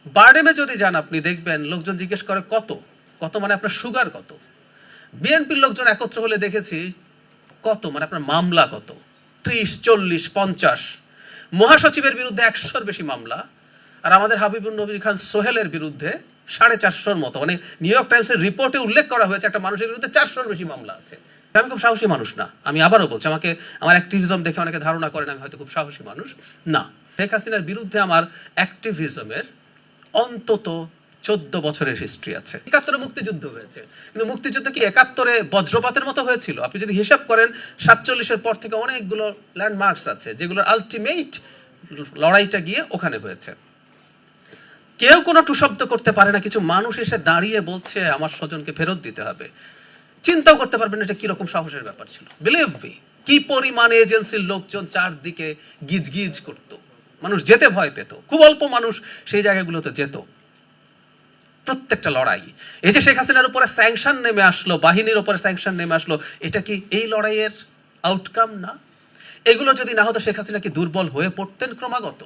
বারডেমে যদি যান আপনি দেখবেন লোকজন জিজ্ঞেস করে কত কত মানে আপনার সুগার কত। বিএনপির লোকজন একত্র হলে দেখেছি কত মানে আপনার মামলা কত, 30, 40, 50। মহাসচিবের বিরুদ্ধে 100-র বেশি মামলা, আর আমাদের হাবিবুর নবী খান সোহেলের বিরুদ্ধে 450-র মতো, মানে নিউ ইয়র্ক টাইমসের রিপোর্টে উল্লেখ করা হয়েছে একটা মানুষের বিরুদ্ধে 400-র বেশি মামলা আছে। আমি খুব সাহসী মানুষ না, আমি আবারও বলছি, আমাকে আমার অ্যাক্টিভিজম দেখে অনেকে ধারণা করেন আমি হয়তো খুব সাহসী মানুষ না। শেখ হাসিনার বিরুদ্ধে আমার অ্যাক্টিভিজমের অন্তত 14 বছরের হিস্ট্রি আছে। 71-এ মুক্তিযুদ্ধ হয়েছে, কিন্তু মুক্তিযুদ্ধ কি 71-এ বজ্রপাতের মতো হয়েছিল? আপনি যদি হিসাব করেন 47-এর পর থেকে অনেকগুলো ল্যান্ডমার্কস আছে যেগুলোর আলটিমেট লড়াইটা গিয়ে ওখানে হয়েছে। কেউ কোনো টুশব্দ করতে পারে না, কিছু মানুষ এসে দাঁড়িয়ে বলছে আমার স্বজনকে ফেরত দিতে হবে। চিন্তাও করতে পারবেন এটা কিরকম সাহসের ব্যাপার ছিল। বিলিভ মি, কি পরিমাণে এজেন্সির লোকজন চারদিকে গিজ গিজ করত, মানুষ যেতে ভয় পেত, খুব অল্প মানুষ সেই জায়গাগুলোতে যেত। প্রত্যেকটা লড়াই, এই যে শেখ হাসিনার উপরে স্যাংশন নেমে আসলো, বাহিনীর উপরে স্যাংশন নেমে আসলো, এটা কি এই লড়াইয়ের আউটকাম না? এগুলো যদি না হতো শেখ হাসিনা কি দুর্বল হয়ে পড়তেন ক্রমাগত?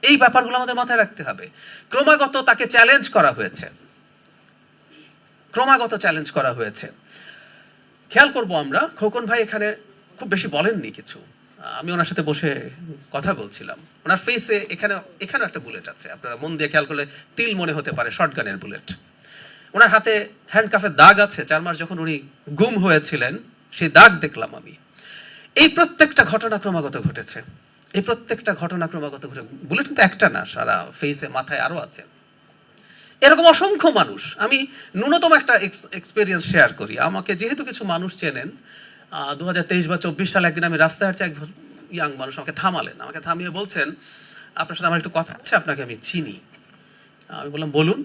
এই ব্যাপারগুলো আমাদের মাথায় রাখতে হবে। ক্রমাগত তাকে চ্যালেঞ্জ করা হয়েছে, ক্রমাগত চ্যালেঞ্জ করা হয়েছে। খেয়াল করবো আমরা, খোকন ভাই এখানে খুব বেশি বলেননি কিছু। আমি ওনার সাথে বসে কথা বলছিলাম, ওনার ফেসে এখানে একটা বুলেট আছে, আপনারা মন দিয়ে খেয়াল করলে তিল মনে হতে পারে শর্টগানের বুলেট। ওনার হাতে হ্যান্ডকাফের দাগ আছে, 4 মাস যখন উনি গুম হয়েছিলেন সেই দাগ দেখলাম আমি। এই প্রত্যেকটা ঘটনা ক্রমাগত ঘটেছে, এই প্রত্যেকটা ঘটনা ক্রমাগত ঘটে। বুলেট কিন্তু একটা না, সারা ফেসে মাথায় আরো আছে। এরকম অসংখ্য মানুষ। আমি ন্যূনতম একটা এক্সপেরিয়েন্স শেয়ার করি। আমাকে যেহেতু কিছু মানুষ চেনেন, 2023 বা 24 সালে একদিন আমি রাস্তায় হাঁটছি, এক ইয়াং মানুষ আমাকে থামালেন, আমাকে থামিয়ে বলছেন আপনার সাথে আমার একটু কথা আছে, আপনাকে আমি চিনি। আমি বললাম বলুন।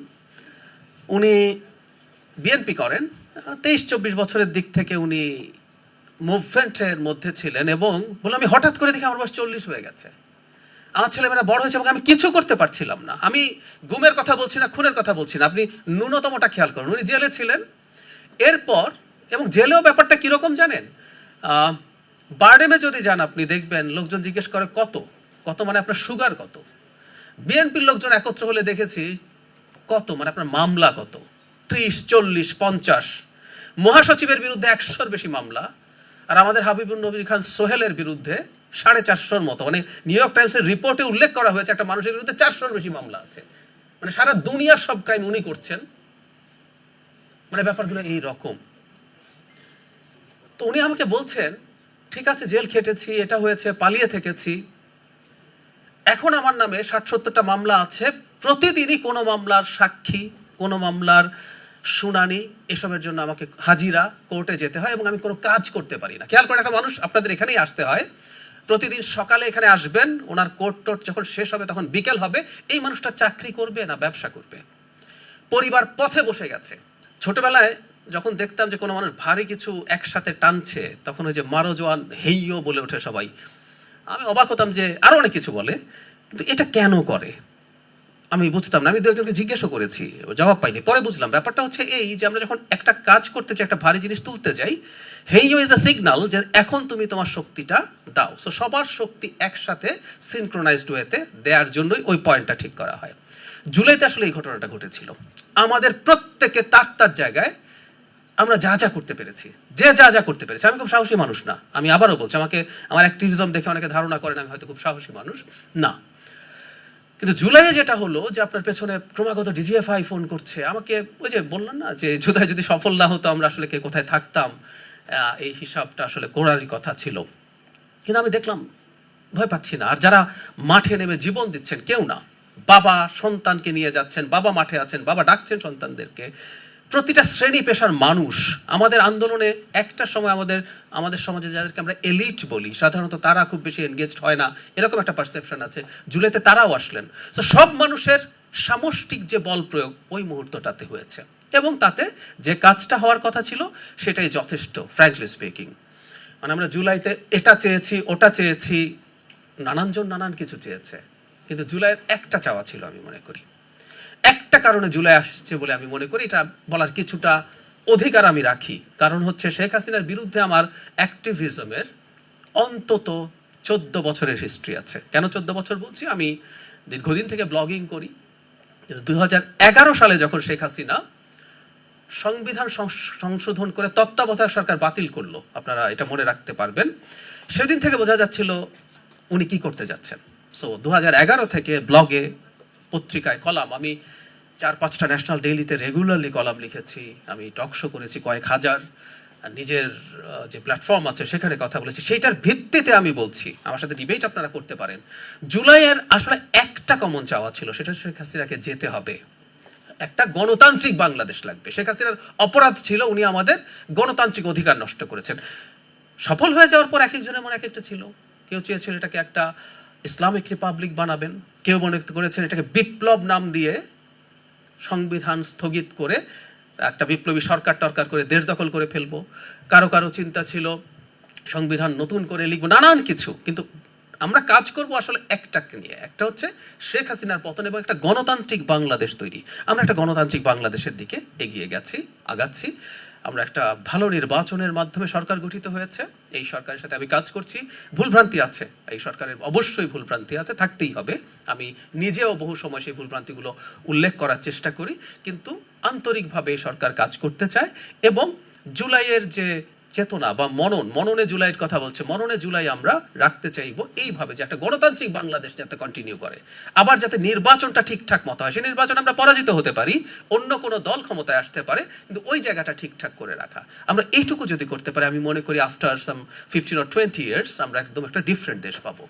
উনি বিএনপি করেন, 23-24 বছরের দিক থেকে উনি মুভমেন্টের মধ্যে ছিলেন, এবং বললাম আমি হঠাৎ করে দেখি আমার বয়স 40 হয়ে গেছে, আমার ছেলেমেয়েরা বড় হয়েছে এবং আমি কিছু করতে পারছিলাম না। আমি গুমের কথা বলছি না, খুনের কথা বলছি না, আপনি ন্যূনতমটা খেয়াল করুন। উনি জেলে ছিলেন এরপর, এবং জেলেও ব্যাপারটা কিরকম জানেন, বারডেমে যদি যান আপনি দেখবেন লোকজন জিজ্ঞেস করে কত কত মানে আপনার সুগার কত। বিএনপির লোকজন একত্র হলে দেখেছি কত মানে আপনার মামলা কত, 30, 40, 50। মহাসচিবের বিরুদ্ধে 100-র বেশি মামলা, আর আমাদের হাবিবুর নবী খান সোহেলের বিরুদ্ধে 450-র মতো, মানে নিউ ইয়র্ক টাইমসের রিপোর্টে উল্লেখ করা হয়েছে একটা মানুষের বিরুদ্ধে 400-র বেশি মামলা আছে। মানে সারা দুনিয়ার সব ক্রাইম উনি করছেন। মানে ব্যাপারগুলো এই রকম। তো উনি আমাকে বলছেন ঠিক আছে জেল খেটেছি, এটা হয়েছে, পালিয়ে থেকেছি, এখন আমার নামে 60-70টা মামলা আছে, প্রতিদিনই কোনো মামলার সাক্ষী, কোনো মামলার শুনানি, এসবের জন্য আমাকে হাজিরা কোর্টে যেতে হয় এবং আমি কোনো কাজ করতে পারি না। খেয়াল করেন, একটা মানুষ আপনাদের এখানেই আসতে হয়, প্রতিদিন সকালে এখানে আসবেন, ওনার কোর্ট টোট যখন শেষ হবে তখন বিকেল হবে। এই মানুষটা চাকরি করবে না ব্যবসা করবে? পরিবার পথে বসে গেছে। ছোটবেলায় যখন দেখতাম যে কোনো মানুষ ভারী কিছু একসাথে টানছে, তখন ওই যে মারো জোয়ান হেইও বলে ওঠে সবাই, আমি অবাক হতাম যে আরো অনেক কিছু বলে, কিন্তু এটা কেন করে আমি বুঝতাম না। আমি দু একজনকে জিজ্ঞেসও করেছি, জবাব পাইনি। পরে বুঝলাম ব্যাপারটা হচ্ছে এই যে আমরা যখন একটা কাজ করতে চাই, একটা ভারী জিনিস তুলতে যাই, হেইও ইজ আ সিগন্যাল যে এখন তুমি তোমার শক্তিটা দাও। সো সবার শক্তি একসাথে সিনক্রোনাইজড ওয়েতে দেওয়ার জন্যই ওই পয়েন্টটা ঠিক করা হয়। জুলাইতে আসলে এই ঘটনাটা ঘটেছিল। আমাদের প্রত্যেকে তার তার জায়গায় আমরা যা যা করতে পেরেছি, যে যা যা করতে পেরেছি। আমি খুব সাহসী মানুষ না, আমি আবারও বলছি, আমাকে আমার অ্যাক্টিভিজম দেখে অনেকে ধারণা করেন আমি হয়তো খুব সাহসী মানুষ না। কিন্তু জুলাইয়ে যেটা হলো যে আপনার পেছনে ক্রমাগত ডিজিএফআই ফোন করছে আমাকে। ওই যে বললাম না যে জুলাই যদি সফল না হতো আমরা আসলে কে কোথায় থাকতাম, এই হিসাবটা আসলে করারই কথা ছিল। কিন্তু আমি দেখলাম ভয় পাচ্ছি না। আর যারা মাঠে নেমে জীবন দিচ্ছেন, কেউ না, বাবা সন্তানকে নিয়ে যাচ্ছেন, বাবা মাঠে আছেন, বাবা ডাকছেন সন্তানদেরকে, প্রতিটা শ্রেণী পেশার মানুষ। আমাদের আন্দোলনে একটা সময় আমাদের সমাজে যাদেরকে আমরা এলিট বলি, সাধারণত তারা খুব বেশি এনগেজড হয় না, এরকম একটা পারসেপশন আছে। জুলাইতে তারাও আসলেন। তো সব মানুষের সামষ্টিক যে বল প্রয়োগ ওই মুহূর্তটাতে হয়েছে, এবং তাতে যে কাজটা হওয়ার কথা ছিল সেটাই যথেষ্ট, ফ্র্যাঙ্কলি স্পিকিং। মানে আমরা জুলাইতে এটা চেয়েছি, ওটা চেয়েছি, নানানজন নানান কিছু চেয়েছে, কিন্তু জুলাইয়ের একটা চাওয়া ছিল, আমি মনে করি একটা কারণে জুলাই আসছে বলে আমি মনে করি, এটা বলার কিছুটা অধিকার আমি রাখি। কারণ হচ্ছে শেখ হাসিনার বিরুদ্ধে আমার অ্যাক্টিভিজমের অন্তত 14 বছরের হিস্ট্রি আছে। কেন 14 বছর বলছি? আমি দীর্ঘদিন থেকে ব্লগিং করি, কিন্তু 2011 সালে যখন শেখ হাসিনা সংবিধান সংশোধন করে তত্ত্বাবধায়ক সরকার বাতিল করলো, আপনারা এটা মনে রাখতে পারবেন, সেদিন থেকে বোঝা যাচ্ছিল উনি কি করতে যাচ্ছেন। সো 2011 থেকে ব্লগে, পত্রিকায় কলাম, আমি 4-5টা ন্যাশনাল ডেইলিতে রেগুলারলি কলাম লিখেছি, আমি টক শো করেছি কয়েক হাজার, আর নিজের যে প্ল্যাটফর্ম আছে সেখানে কথা বলেছি। সেইটার ভিত্তিতে আমি বলছি, আমার সাথে ডিবেট আপনারা করতে পারেন, জুলাইয়ের আসলে একটা কমন চাওয়া ছিল, সেটা শেখ হাসিনাকে যেতে হবে। একটা গণতান্ত্রিক বাংলাদেশ লাগবে। শেখ হাসিনার অপরাধ ছিল উনি আমাদের গণতান্ত্রিক অধিকার নষ্ট করেছেন। সফল হয়ে যাওয়ার পর এক একজনের মনে এক একটা ছিল। কেউ চেয়েছিল এটাকে একটা ইসলামিক রিপাবলিক বানাবেন, কেউ মনে করেছেন এটাকে বিপ্লব নাম দিয়ে সংবিধান স্থগিত করে একটা বিপ্লবী সরকার টরকার করে দেশ দখল করে ফেলবো। কারো কারো চিন্তা ছিল সংবিধান নতুন করে লিখবো, নানান কিছু। কিন্তু আমরা কাজ করব আসলে একটাকে নিয়ে, একটা হচ্ছে শেখ হাসিনার পতন এবং একটা গণতান্ত্রিক বাংলাদেশ তৈরি। আমরা একটা গণতান্ত্রিক বাংলাদেশের দিকে এগিয়ে আগাচ্ছি। আমরা একটা ভালো নির্বাচনের মাধ্যমে সরকার গঠিত হয়েছে, এই সরকারের সাথে আমি কাজ করছি। ভুলভ্রান্তি আছে, এই সরকারের অবশ্যই ভুলভ্রান্তি আছে, থাকতেই হবে। আমি নিজেও বহু সময় সেই ভুলভ্রান্তিগুলো উল্লেখ করার চেষ্টা করি, কিন্তু আন্তরিকভাবে সরকার কাজ করতে চায়। এবং জুলাইয়ের যে চেতনা বা মননে জুলাইয়ের কথা বলছে, মননে জুলাই আমরা রাখতে চাইবো এইভাবে যে একটা গণতান্ত্রিক বাংলাদেশ যাতে কন্টিনিউ করে, আবার যাতে নির্বাচনটা ঠিকঠাক মতো হয়। সেই নির্বাচন আমরা পরাজিত হতে পারি, অন্য কোনো দল ক্ষমতায় আসতে পারে, কিন্তু ওই জায়গাটা ঠিকঠাক করে রাখা। আমরা এইটুকু যদি করতে পারি, আমি মনে করি আফটার সাম 15 or 20 ইয়ার্স আমরা একদম একটা ডিফারেন্ট দেশ পাবো।